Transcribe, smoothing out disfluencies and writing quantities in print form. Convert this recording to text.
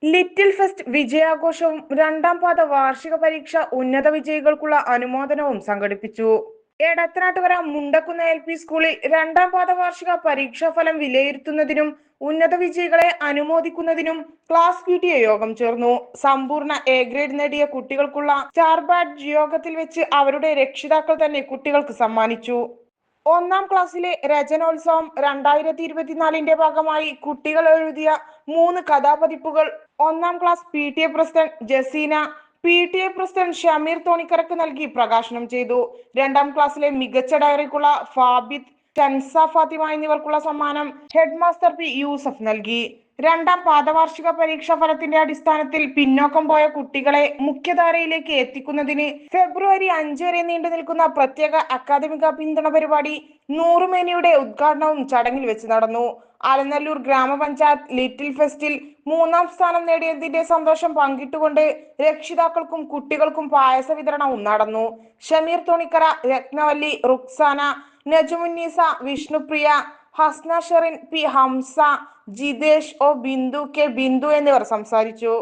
Little fest വിജയാഘോഷവും രണ്ടാം പാദ വാർഷിക പരീക്ഷ ഉന്നത വിജയികൾക്കുള്ള അനുമോദനവും സംഘടിപ്പിച്ചു. എടത്തനാട്ടുകര മുണ്ടക്കുന്ന് LP സ്കൂളിൽ രണ്ടാം പാദ വാർഷിക പരീക്ഷാഫലം വിലയിരുത്തുന്നതിനും ഉന്നത വിജയികളെ അനുമോദിക്കുന്നതിനും ക്ലാസ് PTA യോഗം ചേർന്നു. സമ്പൂർണ്ണ A ഗ്രേഡ് നേടിയ കുട്ടികൾക്കുള്ള സ്റ്റാർ ബാഡ്ജ് യോഗത്തിൽ വെച്ച് അവരുടെ രക്ഷിതാക്കൾ തന്നെ കുട്ടികൾക്ക് സമ്മാനിച്ചു. ഒന്നാം ക്ലാസ്സിലെ രചനോത്സവം 2024 ഭാഗമായി കുട്ടികൾ എഴുതിയ 3 കഥാപതിപ്പുകൾ ഒന്നാം class PTA president Jaseena, PTA president Shameer തോണിക്കരക്ക് നൽകി പ്രകാശനം ചെയ്തു. രണ്ടാം ക്ലാസ്സിലെ മികച്ച ഡയറിക്കുള്ള ഫാബിദ്, ഷൻസ ഫാത്തിമ എന്നിവർക്കുള്ള സമ്മാനം ഹെഡ് മാസ്റ്റർ P യൂസഫ് നൽകി. രണ്ടാം പാദവാർഷിക പരീക്ഷാ ഫലത്തിന്റെ അടിസ്ഥാനത്തിൽ പിന്നോക്കം പോയ കുട്ടികളെ മുഖ്യധാരയിലേക്ക് എത്തിക്കുന്നതിന് ഫെബ്രുവരി 5 വരെ നീണ്ടു നിൽക്കുന്ന പ്രത്യേക അക്കാദമിക പിന്തുണ പരിപാടി നൂറുമേനിയുടെ ഉദ്ഘാടനവും ചടങ്ങിൽ വെച്ച് നടന്നു. അലനല്ലൂർ ഗ്രാമപഞ്ചായത്ത് ലിറ്റിൽ ഫെസ്റ്റിൽ 3ാം സ്ഥാനം നേടിയതിന്റെ സന്തോഷം പങ്കിട്ടുകൊണ്ട് രക്ഷിതാക്കൾക്കും കുട്ടികൾക്കും പായസ വിതരണവും നടന്നു. Shameer Thonikkara, Ratnavalli, Ruksana, നജുമുന്നീസ, Vishnupriya, Hasna Sherin, P Hamza, Jithesh, O Bindu, K Bindu എന്നിവർ സംസാരിച്ചു.